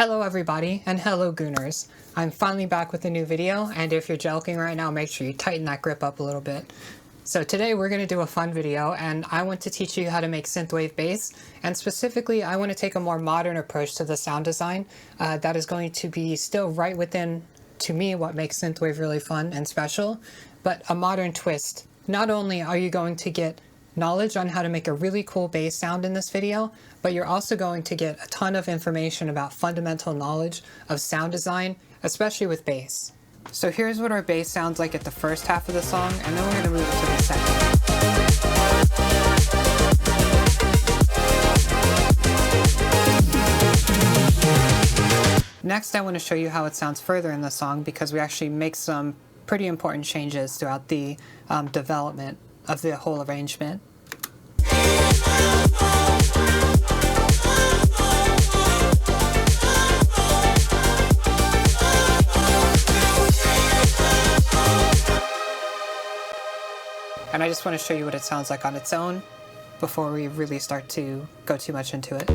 Hello everybody, and hello Gooners. I'm finally back with a new video, and if you're jelking right now, make sure you tighten that grip up a little bit. So today we're going to do a fun video, and I want to teach you how to make synthwave bass, and specifically I want to take a more modern approach to the sound design that is going to be still right within, to me, what makes synthwave really fun and special, but a modern twist. Not only are you going to get knowledge on how to make a really cool bass sound in this video, but you're also going to get a ton of information about fundamental knowledge of sound design, especially with bass. So here's what our bass sounds like at the first half of the song, and then we're going to move it to the second. Next, I want to show you how it sounds further in the song, because we actually make some pretty important changes throughout the development of the whole arrangement. And I just want to show you what it sounds like on its own before we really start to go too much into it.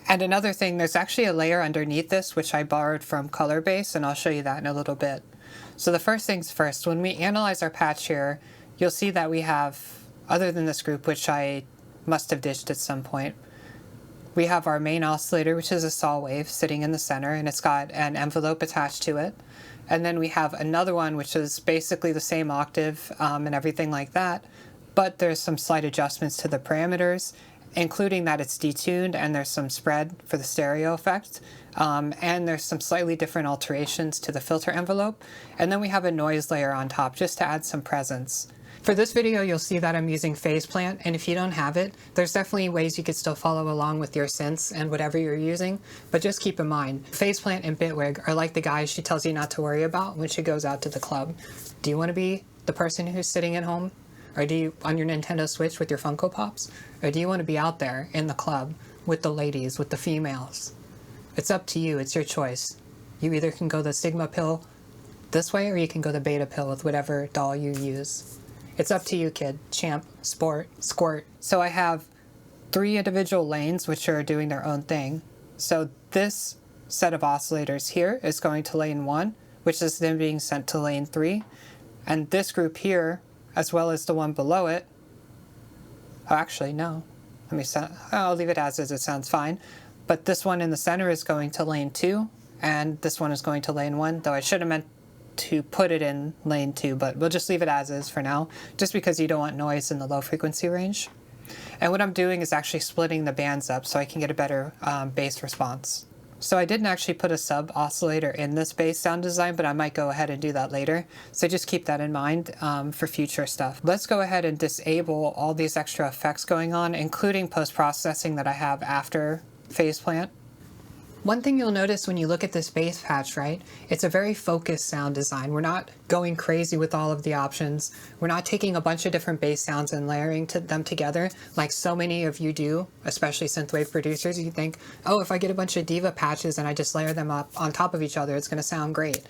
And another thing, there's actually a layer underneath this which I borrowed from Color Bass, and I'll show you that in a little bit. So the first things first, when we analyze our patch here, you'll see that we have, other than this group, which I must have ditched at some point, we have our main oscillator, which is a saw wave sitting in the center, and it's got an envelope attached to it. And then we have another one which is basically the same octave and everything like that, but there's some slight adjustments to the parameters, including that it's detuned and there's some spread for the stereo effect, and there's some slightly different alterations to the filter envelope, and then we have a noise layer on top just to add some presence. For this video, you'll see that I'm using PhasePlant, and if you don't have it, there's definitely ways you could still follow along with your synths and whatever you're using, but just keep in mind, PhasePlant and Bitwig are like the guys she tells you not to worry about when she goes out to the club. Do you want to be the person who's sitting at home? Or do you on your Nintendo Switch with your Funko Pops? Or do you want to be out there in the club with the ladies, with the females? It's up to you, it's your choice. You either can go the Sigma pill this way, or you can go the Beta pill with whatever doll you use. It's up to you, kid. Champ, sport, squirt. So I have 3 individual lanes which are doing their own thing. So this set of oscillators here is going to lane 1, which is then being sent to lane 3. And this group here, as well as the one below it, oh, actually, no. I'll leave it as is, it sounds fine. But this one in the center is going to lane 2, and this one is going to lane 1, though I should have meant to put it in lane 2, but we'll just leave it as is for now, just because you don't want noise in the low frequency range. And what I'm doing is actually splitting the bands up so I can get a better bass response. So I didn't actually put a sub oscillator in this bass sound design, but I might go ahead and do that later. So just keep that in mind for future stuff. Let's go ahead and disable all these extra effects going on, including post-processing that I have after PhasePlant. One thing you'll notice when you look at this bass patch, right, it's a very focused sound design. We're not going crazy with all of the options. We're not taking a bunch of different bass sounds and layering them together like so many of you do, especially synthwave producers. You think, oh, if I get a bunch of diva patches and I just layer them up on top of each other, it's going to sound great.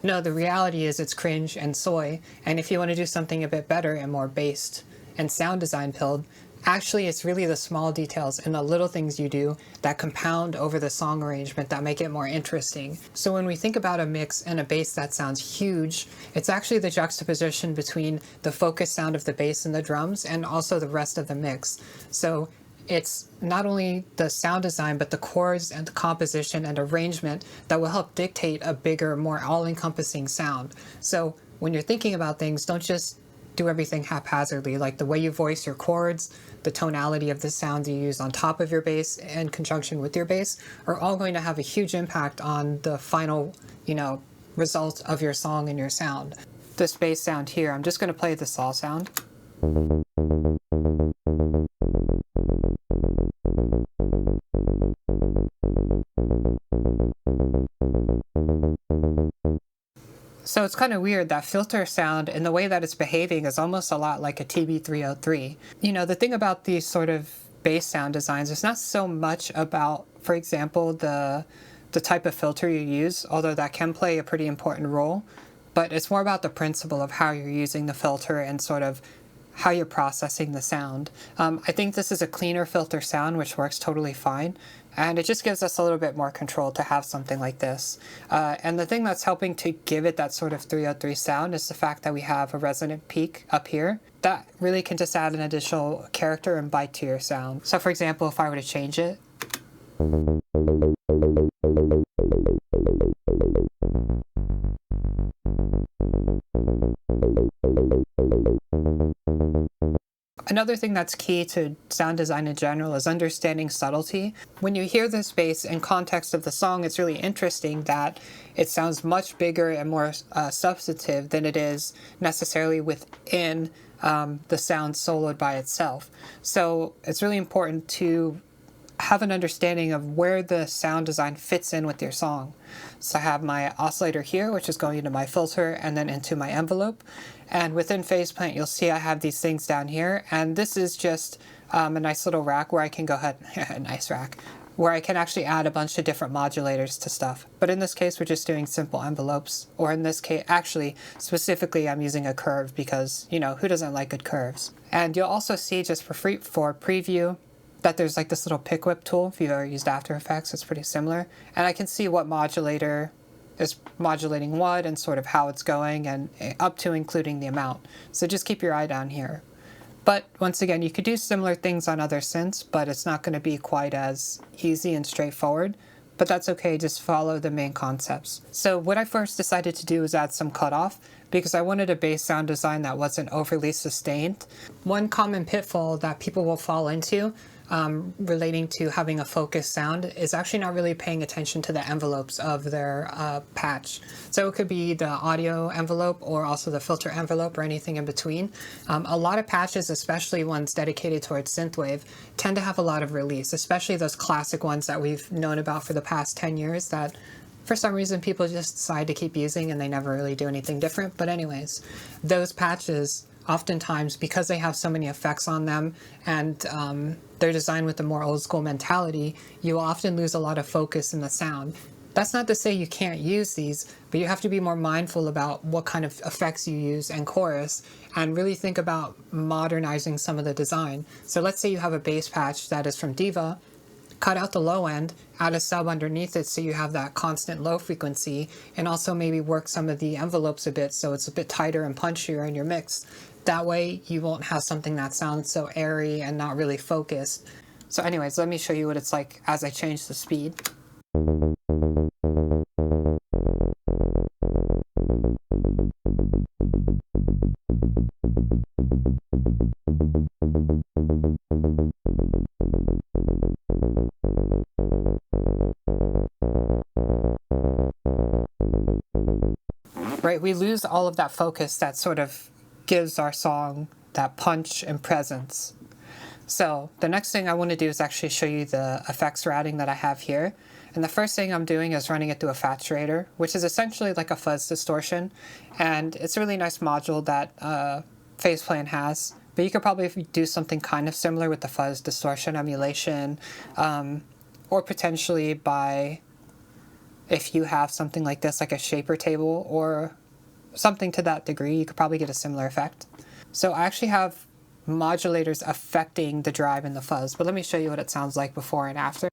No, the reality is it's cringe and soy, and if you want to do something a bit better and more based and sound design pilled, actually, it's really the small details and the little things you do that compound over the song arrangement that make it more interesting. So when we think about a mix and a bass that sounds huge, it's actually the juxtaposition between the focused sound of the bass and the drums and also the rest of the mix. So it's not only the sound design, but the chords and the composition and arrangement that will help dictate a bigger, more all-encompassing sound. So when you're thinking about things, don't just do everything haphazardly, like the way you voice your chords, the tonality of the sounds you use on top of your bass in conjunction with your bass are all going to have a huge impact on the final, result of your song and your sound. This bass sound here, I'm just going to play the saw sound. So it's kind of weird, that filter sound and the way that it's behaving is almost a lot like a TB303. The thing about these sort of bass sound designs, it's not so much about, for example, the the type of filter you use, although that can play a pretty important role, but it's more about the principle of how you're using the filter and sort of how you're processing the sound. I think this is a cleaner filter sound, which works totally fine, and it just gives us a little bit more control to have something like this. And the thing that's helping to give it that sort of 303 sound is the fact that we have a resonant peak up here. That really can just add an additional character and bite to your sound. So for example, if I were to change it, another thing that's key to sound design in general is understanding subtlety. When you hear this bass in context of the song, it's really interesting that it sounds much bigger and more substantive than it is necessarily within the sound soloed by itself. So it's really important to have an understanding of where the sound design fits in with your song. So I have my oscillator here, which is going into my filter and then into my envelope. And within PhasePlant, you'll see I have these things down here. And this is just a nice little rack where I can go ahead, a nice rack, where I can actually add a bunch of different modulators to stuff. But in this case, we're just doing simple envelopes. Or in this case, actually, specifically, I'm using a curve because, you know, who doesn't like good curves? And you'll also see just for preview, that there's like this little pick whip tool. If you've ever used After Effects, it's pretty similar. And I can see what modulator is modulating what and sort of how it's going, and up to including the amount. So just keep your eye down here. But once again, you could do similar things on other synths, but it's not going to be quite as easy and straightforward. But that's okay, just follow the main concepts. So what I first decided to do was add some cutoff, because I wanted a bass sound design that wasn't overly sustained. One common pitfall that people will fall into relating to having a focused sound is actually not really paying attention to the envelopes of their patch. So it could be the audio envelope or also the filter envelope or anything in between. A lot of patches, especially ones dedicated towards Synthwave, tend to have a lot of release, especially those classic ones that we've known about for the past 10 years that for some reason people just decide to keep using and they never really do anything different. But anyways, those patches, oftentimes, because they have so many effects on them and they're designed with a more old school mentality, you will often lose a lot of focus in the sound. That's not to say you can't use these, but you have to be more mindful about what kind of effects you use and chorus, and really think about modernizing some of the design. So let's say you have a bass patch that is from Diva, cut out the low end, add a sub underneath it so you have that constant low frequency, and also maybe work some of the envelopes a bit so it's a bit tighter and punchier in your mix. That way you won't have something that sounds so airy and not really focused. So anyways, let me show you what it's like as I change the speed. Right, we lose all of that focus that sort of gives our song that punch and presence. So the next thing I want to do is actually show you the effects routing that I have here. And the first thing I'm doing is running it through a Saturator, which is essentially like a fuzz distortion. And it's a really nice module that PhasePlant has. But you could probably do something kind of similar with the fuzz distortion emulation, or potentially by, if you have something like this, like a shaper table or something to that degree, you could probably get a similar effect. So I actually have modulators affecting the drive and the fuzz, but let me show you what it sounds like before and after.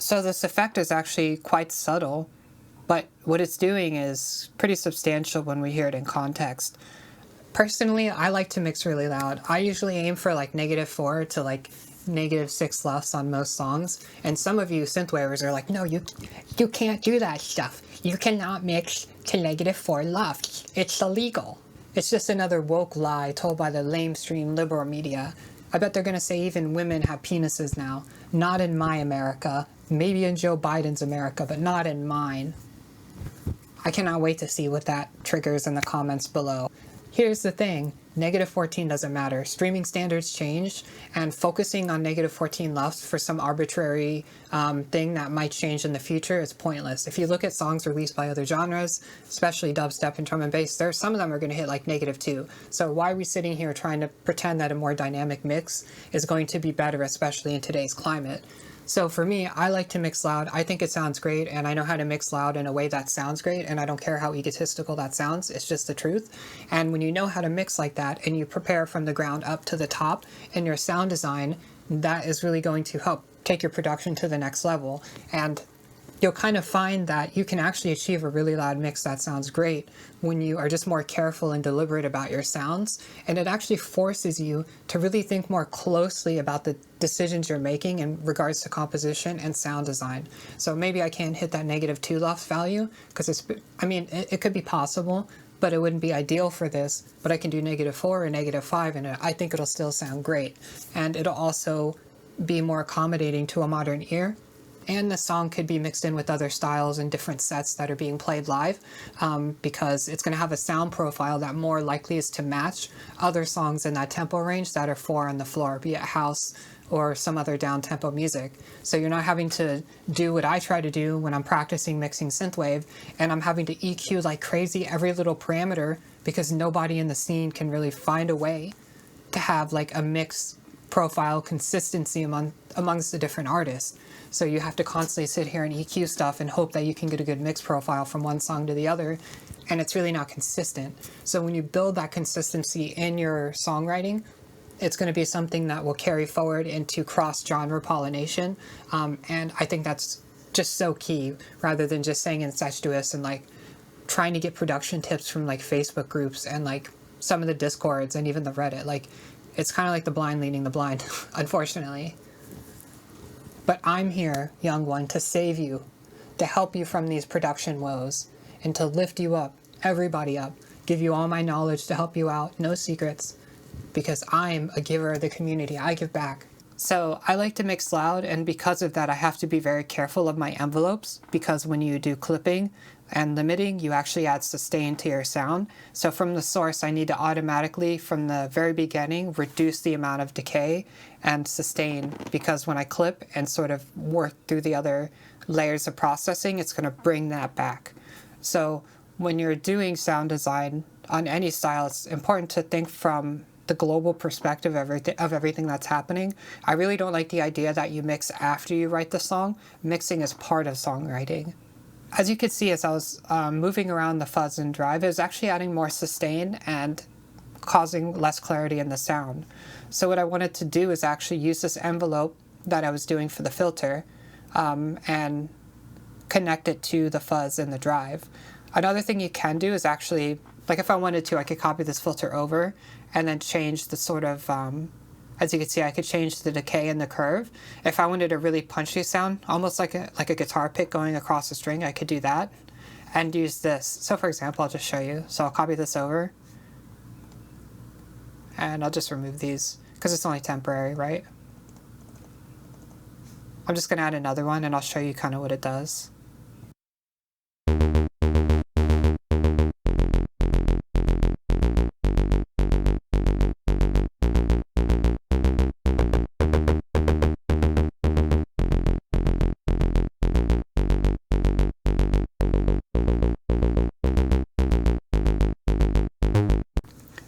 So this effect is actually quite subtle, but what it's doing is pretty substantial when we hear it in context. Personally, I like to mix really loud. I usually aim for like -4 to like -6 LUFS on most songs, and some of you synthwavers are like, no, you can't do that stuff. You cannot mix to -4 LUFS. It's illegal. It's just another woke lie told by the lamestream liberal media. I bet they're gonna say even women have penises now. Not in my America. Maybe in Joe Biden's America, but not in mine. I cannot wait to see what that triggers in the comments below. Here's the thing, -14 doesn't matter. Streaming standards changed, and focusing on -14 left for some arbitrary thing that might change in the future is pointless. If you look at songs released by other genres, especially dubstep and drum and bass, some of them are going to hit like -2. So why are we sitting here trying to pretend that a more dynamic mix is going to be better, especially in today's climate? So for me, I like to mix loud. I think it sounds great, and I know how to mix loud in a way that sounds great, and I don't care how egotistical that sounds. It's just the truth. And when you know how to mix like that, and you prepare from the ground up to the top in your sound design, that is really going to help take your production to the next level. And you'll kind of find that you can actually achieve a really loud mix that sounds great when you are just more careful and deliberate about your sounds. And it actually forces you to really think more closely about the decisions you're making in regards to composition and sound design. So maybe I can't hit that -2 left value because it could be possible, but it wouldn't be ideal for this. But I can do -4 or -5, and I think it'll still sound great. And it'll also be more accommodating to a modern ear. And the song could be mixed in with other styles and different sets that are being played live, because it's going to have a sound profile that more likely is to match other songs in that tempo range that are 4 on the floor, be it house or some other down-tempo music. So you're not having to do what I try to do when I'm practicing mixing Synthwave, and I'm having to EQ like crazy every little parameter because nobody in the scene can really find a way to have like a mix profile consistency amongst the different artists. So you have to constantly sit here and EQ stuff and hope that you can get a good mix profile from one song to the other, and it's really not consistent. So when you build that consistency in your songwriting, it's going to be something that will carry forward into cross-genre pollination, and I think that's just so key, rather than just saying incestuous and like trying to get production tips from like Facebook groups and like some of the Discords and even the Reddit. Like, it's kind of like the blind leading the blind, unfortunately. But I'm here, young one, to save you, to help you from these production woes, and to lift you up, everybody up, give you all my knowledge to help you out, no secrets, because I'm a giver of the community. I give back. So I like to mix loud, and because of that I have to be very careful of my envelopes, because when you do clipping and limiting, you actually add sustain to your sound. So from the source, I need to automatically, from the very beginning, reduce the amount of decay and sustain, because when I clip and sort of work through the other layers of processing, it's going to bring that back. So when you're doing sound design on any style, it's important to think from the global perspective of everything that's happening. I really don't like the idea that you mix after you write the song. Mixing is part of songwriting. As you could see, as I was moving around the fuzz and drive, it was actually adding more sustain and causing less clarity in the sound. So what I wanted to do is actually use this envelope that I was doing for the filter and connect it to the fuzz in the drive. Another thing you can do is actually, like if I wanted to, I could copy this filter over and then change the sort of, as you can see, I could change the decay and the curve. If I wanted a really punchy sound, almost like a guitar pick going across a string, I could do that and use this. So for example, I'll just show you. So I'll copy this over and I'll just remove these because it's only temporary, right? I'm just gonna add another one and I'll show you kind of what it does.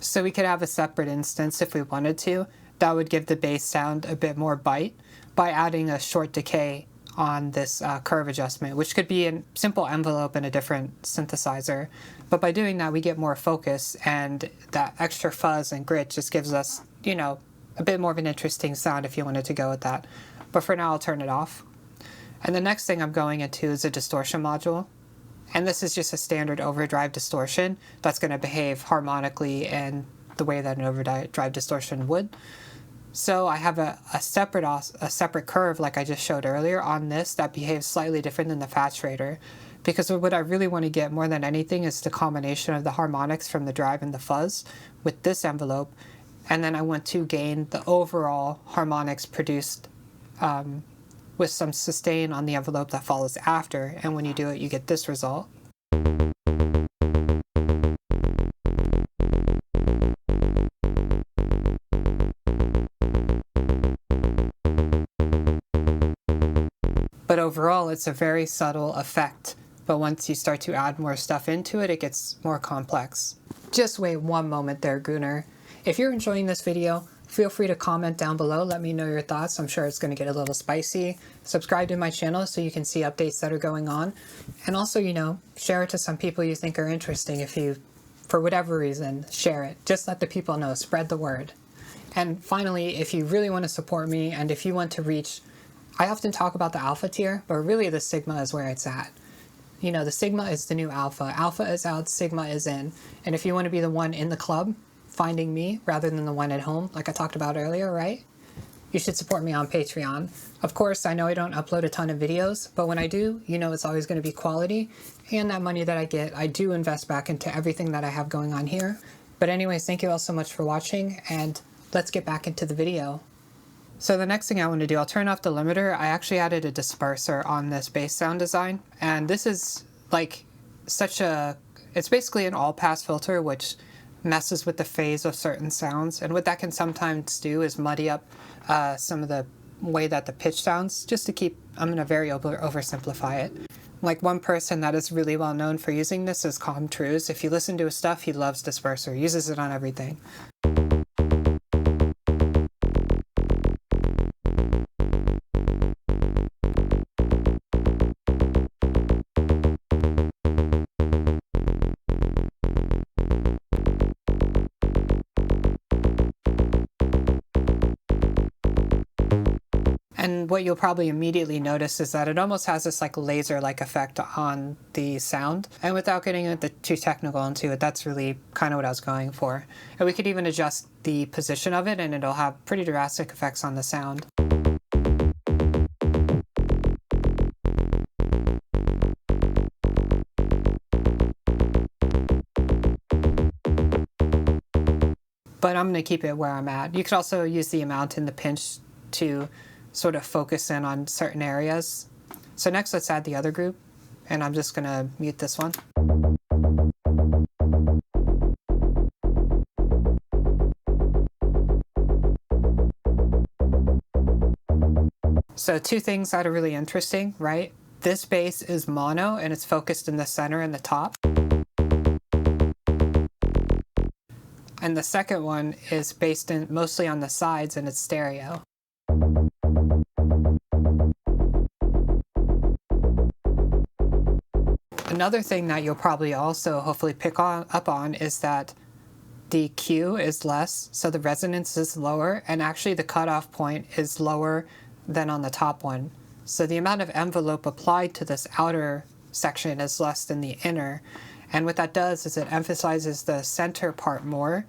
So we could have a separate instance if we wanted to. That would give the bass sound a bit more bite by adding a short decay on this curve adjustment, which could be a simple envelope in a different synthesizer. But by doing that, we get more focus, and that extra fuzz and grit just gives us, you know, a bit more of an interesting sound if you wanted to go with that. But for now, I'll turn it off. And the next thing I'm going into is a distortion module. And this is just a standard overdrive distortion that's going to behave harmonically in the way that an overdrive distortion would. So I have a separate curve, like I just showed earlier, on this that behaves slightly different than the saturator. Because what I really want to get more than anything is the combination of the harmonics from the drive and the fuzz with this envelope. And then I want to gain the overall harmonics produced with some sustain on the envelope that follows after, and when you do it, you get this result. overall, it's a very subtle effect, but once you start to add more stuff into it, it gets more complex. Just wait one moment there, Gunnar. If you're enjoying this video, feel free to comment down below, let me know your thoughts. I'm sure it's going to get a little spicy. Subscribe to my channel so you can see updates that are going on. And also, share it to some people you think are interesting. If you, for whatever reason, share it. Just let the people know, spread the word. And finally, if you really want to support me and if you want to reach, I often talk about the alpha tier, but really the sigma is where it's at. The sigma is the new alpha. Alpha is out, sigma is in. And if you want to be the one in the club, finding me rather than the one at home, like I talked about earlier, right? You should support me on Patreon. Of course, I know I don't upload a ton of videos, but when I do, it's always going to be quality. And that money that I get, I do invest back into everything that I have going on here. But anyways, thank you all so much for watching, and let's get back into the video. So the next thing I want to do, I'll turn off the limiter. I actually added a disperser on this bass sound design, and this is like it's basically an all-pass filter, which messes with the phase of certain sounds, and what that can sometimes do is muddy up some of the way that the pitch sounds, just to keep, I'm going to very oversimplify it. Like one person that is really well known for using this is Calm Trues. If you listen to his stuff, he loves disperser, uses it on everything. And what you'll probably immediately notice is that it almost has this like laser-like effect on the sound. And without getting too technical into it, that's really kind of what I was going for. And we could even adjust the position of it, and it'll have pretty drastic effects on the sound. But I'm going to keep it where I'm at. You could also use the amount in the pinch to sort of focus in on certain areas. So next, let's add the other group, and I'm just going to mute this one. So two things that are really interesting, right? This bass is mono, and it's focused in the center and the top. And the second one is based mostly on the sides, and it's stereo. Another thing that you'll probably also hopefully pick up on is that the Q is less, so the resonance is lower, and actually the cutoff point is lower than on the top one. So the amount of envelope applied to this outer section is less than the inner. And what that does is it emphasizes the center part more.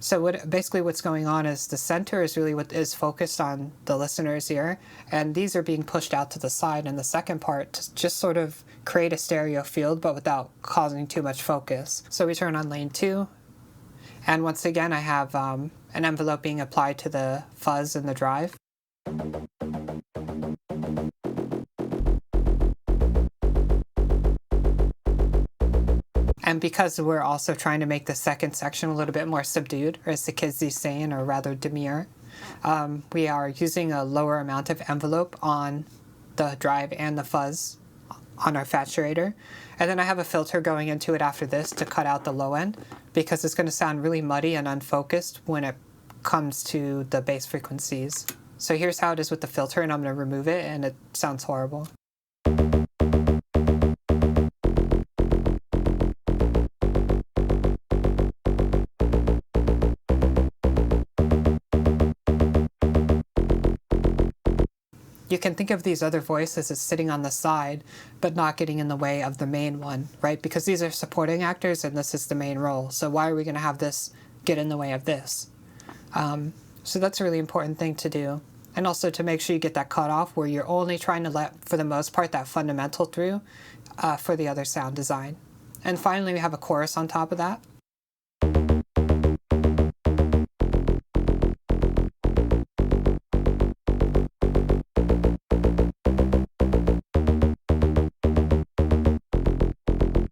So basically what's going on is the center is really what is focused on the listener's ear, and these are being pushed out to the side in the second part to just sort of create a stereo field, but without causing too much focus. So we turn on lane 2, and once again I have an envelope being applied to the fuzz and the drive. And because we're also trying to make the second section a little bit more subdued, or as the kids these saying, or rather demure, we are using a lower amount of envelope on the drive and the fuzz on our saturator. And then I have a filter going into it after this to cut out the low end, because it's going to sound really muddy and unfocused when it comes to the bass frequencies. So here's how it is with the filter, and I'm going to remove it, and it sounds horrible. You can think of these other voices as sitting on the side, but not getting in the way of the main one, right? Because these are supporting actors and this is the main role. So why are we going to have this get in the way of this? So that's a really important thing to do. And also to make sure you get that cutoff where you're only trying to let, for the most part, that fundamental through for the other sound design. And finally, we have a chorus on top of that.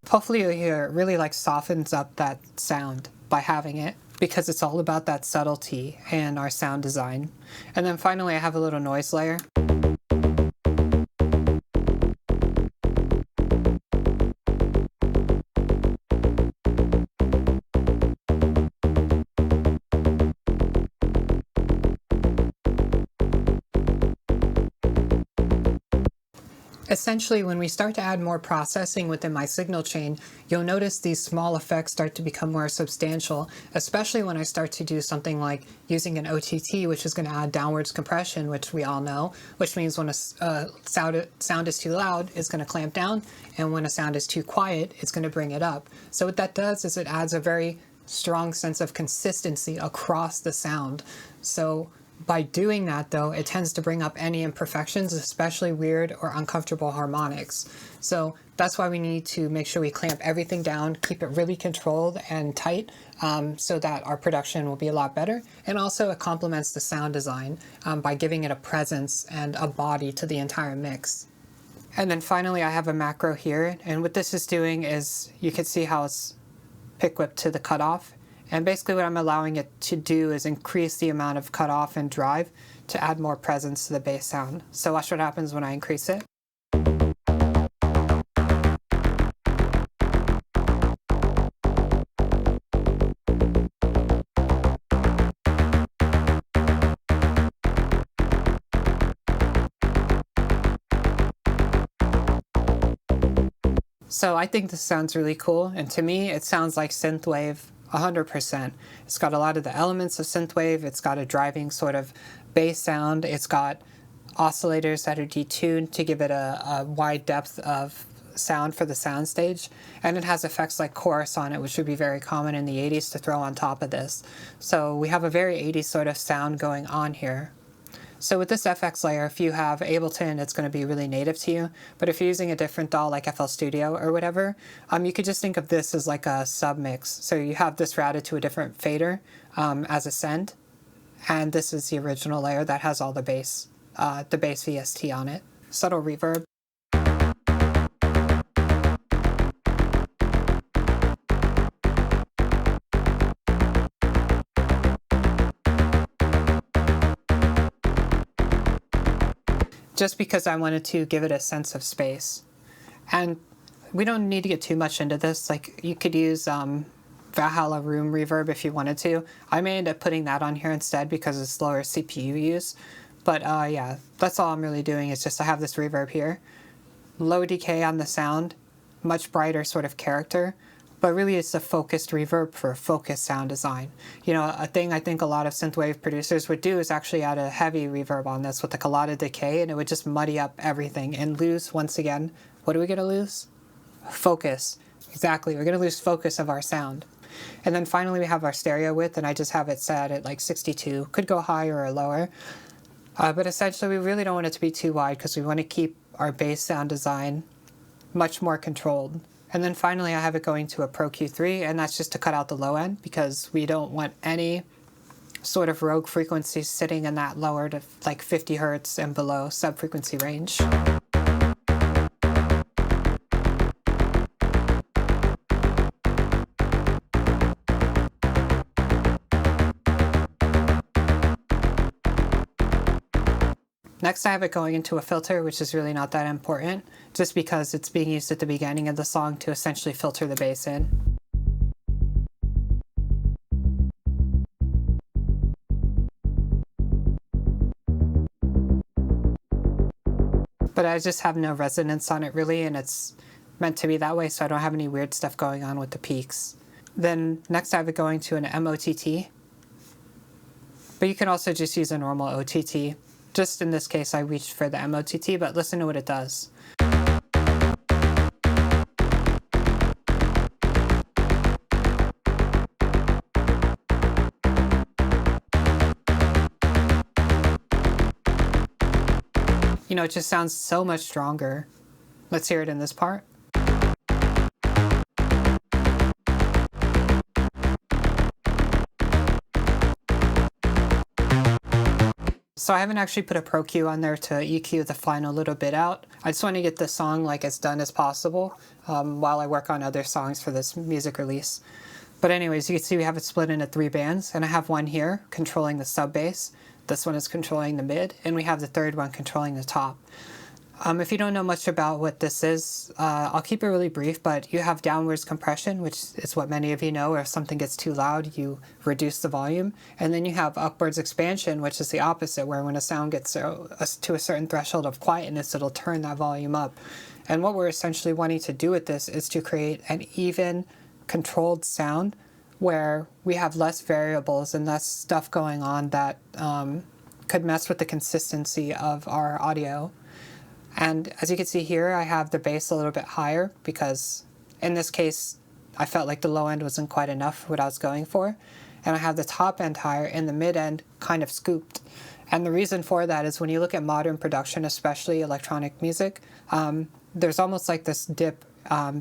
Hopefully you'll hear it really softens up that sound by having it, because it's all about that subtlety and our sound design. And then finally I have a little noise layer. Essentially, when we start to add more processing within my signal chain, you'll notice these small effects start to become more substantial, especially when I start to do something like using an OTT, which is going to add downwards compression, which we all know, which means when a sound is too loud, it's going to clamp down, and when a sound is too quiet, it's going to bring it up. So what that does is it adds a very strong sense of consistency across the sound. So by doing that, though, it tends to bring up any imperfections, especially weird or uncomfortable harmonics. So that's why we need to make sure we clamp everything down, keep it really controlled and tight, so that our production will be a lot better. And also it complements the sound design by giving it a presence and a body to the entire mix. And then finally, I have a macro here, and what this is doing is you can see how it's pick whipped to the cutoff. And basically what I'm allowing it to do is increase the amount of cutoff and drive to add more presence to the bass sound. So watch what happens when I increase it. So I think this sounds really cool, and to me it sounds like Synthwave 100%. It's got a lot of the elements of Synthwave, it's got a driving sort of bass sound, it's got oscillators that are detuned to give it a wide depth of sound for the soundstage, and it has effects like chorus on it, which would be very common in the 80s to throw on top of this. So we have a very 80s sort of sound going on here. So with this FX layer, if you have Ableton, it's going to be really native to you. But if you're using a different DAW like FL Studio or whatever, you could just think of this as like a submix. So you have this routed to a different fader as a send. And this is the original layer that has all the bass VST on it. Subtle reverb. Just because I wanted to give it a sense of space. And we don't need to get too much into this. Like, you could use Valhalla Room Reverb if you wanted to. I may end up putting that on here instead because it's lower CPU use. But yeah, that's all I'm really doing is just I have this reverb here. Low decay on the sound, much brighter sort of character. But really it's a focused reverb for focused sound design. You know, a thing I think a lot of synthwave producers would do is actually add a heavy reverb on this with like a lot of decay, and it would just muddy up everything and lose, once again, what are we gonna lose? Focus. Exactly, we're gonna lose focus of our sound. And then finally we have our stereo width, and I just have it set at like 62. Could go higher or lower. But essentially we really don't want it to be too wide because we want to keep our bass sound design much more controlled. And then finally I have it going to a Pro Q3, and that's just to cut out the low end because we don't want any sort of rogue frequencies sitting in that lower to like 50 Hertz and below sub-frequency range. Next I have it going into a filter, which is really not that important, just because it's being used at the beginning of the song to essentially filter the bass in. But I just have no resonance on it really, and it's meant to be that way, so I don't have any weird stuff going on with the peaks. Then next I have it going to an MOTT, but you can also just use a normal OTT. Just in this case, I reached for the MOTT, but listen to what it does. You know, it just sounds so much stronger. Let's hear it in this part. So I haven't actually put a Pro Q on there to EQ the final little bit out. I just want to get the song like as done as possible while I work on other songs for this music release. But anyways, you can see we have it split into 3 bands, and I have one here controlling the sub bass. This one is controlling the mid, and we have the third one controlling the top. If you don't know much about what this is, I'll keep it really brief, but you have downwards compression, which is what many of you know. If something gets too loud, you reduce the volume. And then you have upwards expansion, which is the opposite, where when a sound gets to a certain threshold of quietness, it'll turn that volume up. And what we're essentially wanting to do with this is to create an even, controlled sound where we have less variables and less stuff going on that could mess with the consistency of our audio. And as you can see here, I have the bass a little bit higher because in this case, I felt like the low end wasn't quite enough for what I was going for. And I have the top end higher and the mid end kind of scooped. And the reason for that is when you look at modern production, especially electronic music, there's almost like this dip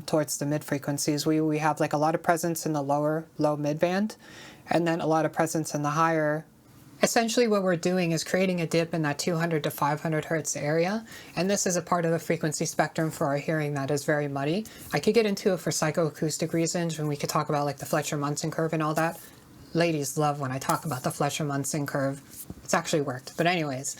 towards the mid frequencies. We have like a lot of presence in the low mid band, and then a lot of presence in the higher. Essentially what we're doing is creating a dip in that 200 to 500 hertz area, and this is a part of the frequency spectrum for our hearing that is very muddy. I could get into it for psychoacoustic reasons, and we could talk about like the Fletcher-Munson curve and all that. Ladies love when I talk about the Fletcher-Munson curve. It's actually worked. But anyways,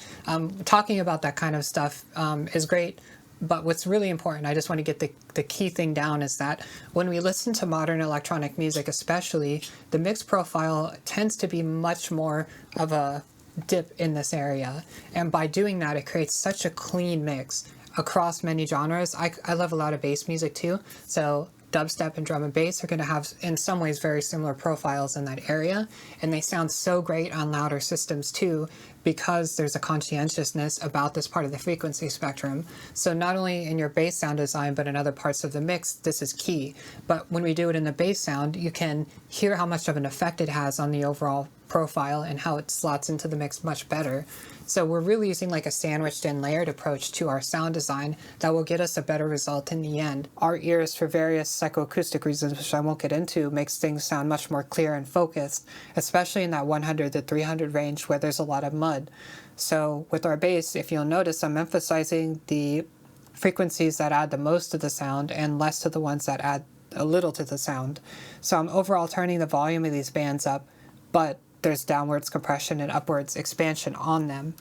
talking about that kind of stuff is great. But what's really important, I just want to get the key thing down, is that when we listen to modern electronic music especially, the mix profile tends to be much more of a dip in this area. And by doing that, it creates such a clean mix across many genres. I love a lot of bass music too. So dubstep and drum and bass are going to have, in some ways, very similar profiles in that area. And they sound so great on louder systems too, because there's a conscientiousness about this part of the frequency spectrum. So not only in your bass sound design, but in other parts of the mix, this is key. But when we do it in the bass sound, you can hear how much of an effect it has on the overall profile and how it slots into the mix much better. So we're really using like a sandwiched in layered approach to our sound design that will get us a better result in the end. Our ears, for various psychoacoustic reasons, which I won't get into, makes things sound much more clear and focused, especially in that 100 to 300 range where there's a lot of mud. So with our bass, if you'll notice, I'm emphasizing the frequencies that add the most to the sound and less to the ones that add a little to the sound. So I'm overall turning the volume of these bands up, but there's downwards compression and upwards expansion on them.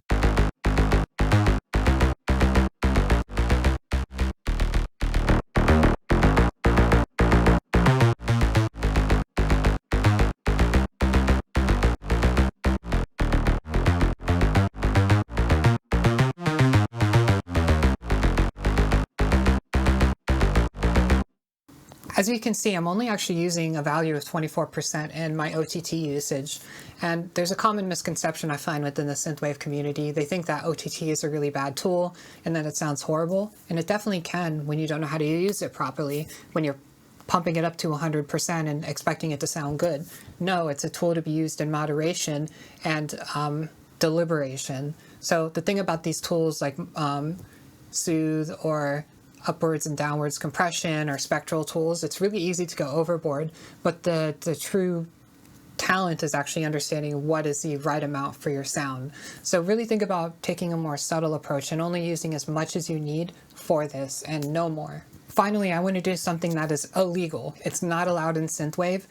As you can see, I'm only actually using a value of 24% in my OTT usage. And there's a common misconception I find within the synthwave community. They think that OTT is a really bad tool and that it sounds horrible. And it definitely can when you don't know how to use it properly, when you're pumping it up to 100% and expecting it to sound good. No, it's a tool to be used in moderation and deliberation. So the thing about these tools like Soothe or upwards and downwards compression or spectral tools, it's really easy to go overboard, but the true talent is actually understanding what is the right amount for your sound. So really think about taking a more subtle approach and only using as much as you need for this and no more. Finally, I want to do something that is illegal. It's not allowed in synthwave.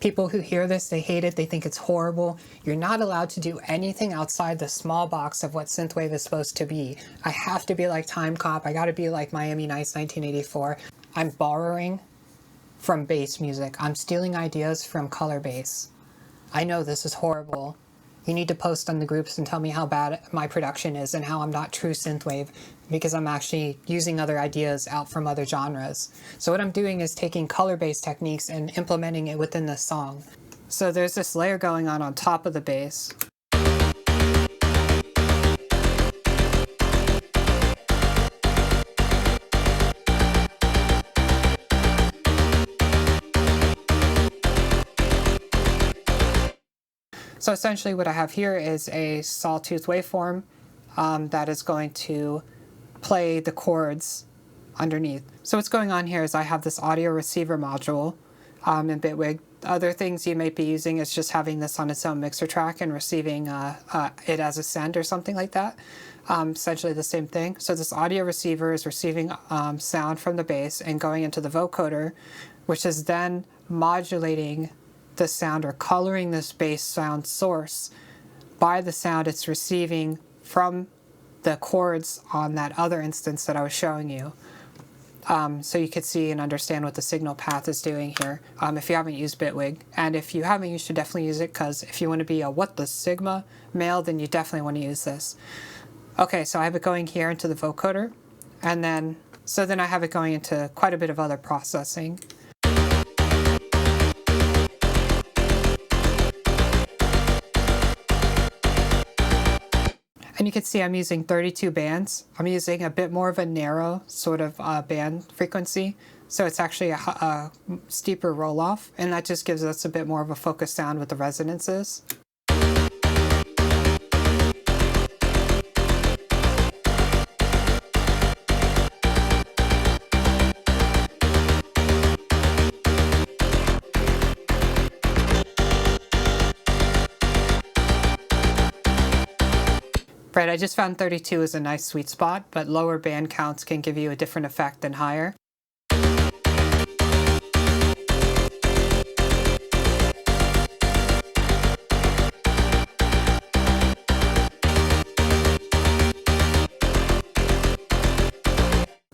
People who hear this, they hate it, they think it's horrible. You're not allowed to do anything outside the small box of what synthwave is supposed to be. I have to be like Time Cop, I gotta be like Miami Nights 1984. I'm borrowing from bass music. I'm stealing ideas from color bass. I know this is horrible. You need to post on the groups and tell me how bad my production is and how I'm not true synthwave, because I'm actually using other ideas out from other genres. So what I'm doing is taking color-based techniques and implementing it within the song. So there's this layer going on top of the bass. So essentially what I have here is a sawtooth waveform that is going to play the chords underneath. So what's going on here is I have this audio receiver module in Bitwig. Other things you might be using is just having this on its own mixer track and receiving it as a send or something like that. Essentially the same thing. So this audio receiver is receiving sound from the bass and going into the vocoder, which is then modulating the sound or coloring this bass sound source by the sound it's receiving from the chords on that other instance that I was showing you. So you could see and understand what the signal path is doing here if you haven't used Bitwig. And if you haven't, you should definitely use it, because if you want to be a what the sigma male, then you definitely want to use this. Okay, so I have it going here into the vocoder, and then I have it going into quite a bit of other processing. And you can see I'm using 32 bands. I'm using a bit more of a narrow sort of band frequency. So it's actually a steeper roll-off, and that just gives us a bit more of a focused sound with the resonances. Right, I just found 32 is a nice sweet spot, but lower band counts can give you a different effect than higher.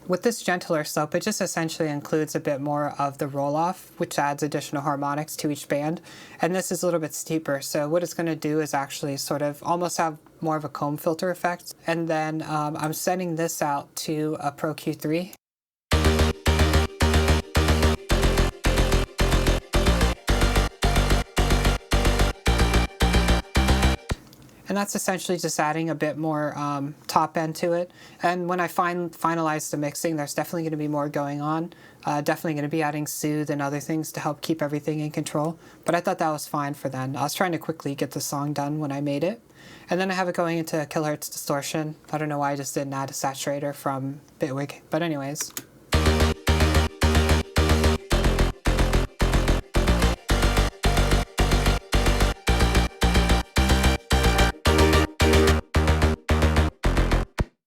With this gentler slope, it just essentially includes a bit more of the roll-off, which adds additional harmonics to each band. And this is a little bit steeper, so what it's going to do is actually sort of almost have more of a comb filter effect. And then I'm sending this out to a Pro Q3. And that's essentially just adding a bit more top end to it. And when I finalize the mixing, there's definitely going to be more going on. Definitely going to be adding soothe and other things to help keep everything in control. But I thought that was fine for then. I was trying to quickly get the song done when I made it. And then I have it going into kilohertz distortion. I don't know why I just didn't add a saturator from Bitwig. But anyways.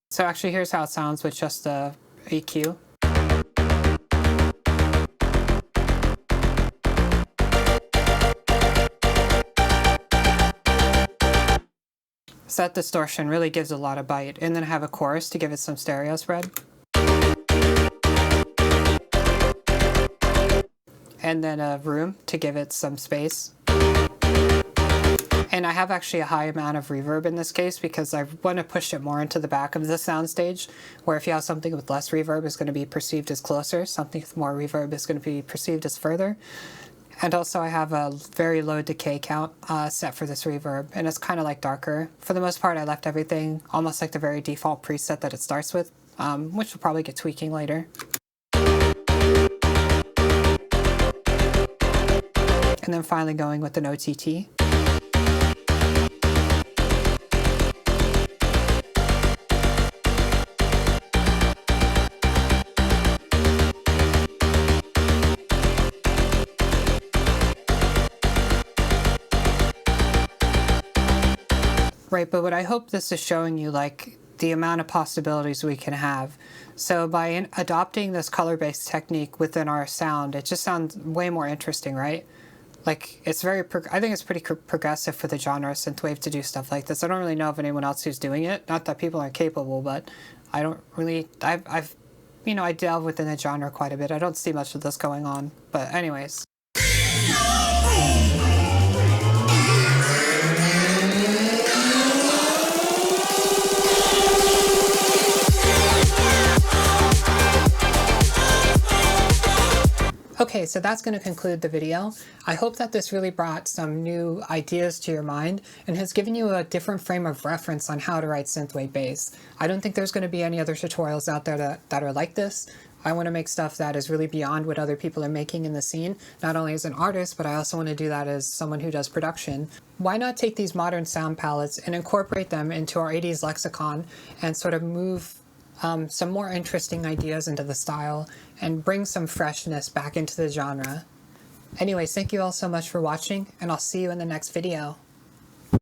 So actually here's how it sounds with just the EQ. So that distortion really gives a lot of bite. And then I have a chorus to give it some stereo spread. And then a room to give it some space. And I have actually a high amount of reverb in this case because I want to push it more into the back of the soundstage, where if you have something with less reverb, it's going to be perceived as closer. Something with more reverb is going to be perceived as further. And also I have a very low decay count set for this reverb, and it's kind of like darker. For the most part, I left everything almost like the very default preset that it starts with, which will probably get tweaking later. And then finally going with an OTT. Right, but what I hope this is showing you, like, the amount of possibilities we can have. So by adopting this color-based technique within our sound, it just sounds way more interesting, right? Like, it's very, I think it's pretty progressive for the genre of synthwave to do stuff like this. I don't really know of anyone else who's doing it. Not that people aren't capable, but I don't really, I've you know, I delve within the genre quite a bit. I don't see much of this going on, but anyways. Okay, so that's going to conclude the video. I hope that this really brought some new ideas to your mind and has given you a different frame of reference on how to write synthwave bass. I don't think there's going to be any other tutorials out there that are like this. I want to make stuff that is really beyond what other people are making in the scene, not only as an artist, but I also want to do that as someone who does production. Why not take these modern sound palettes and incorporate them into our 80s lexicon and sort of move some more interesting ideas into the style and bring some freshness back into the genre. Anyways, thank you all so much for watching, and I'll see you in the next video.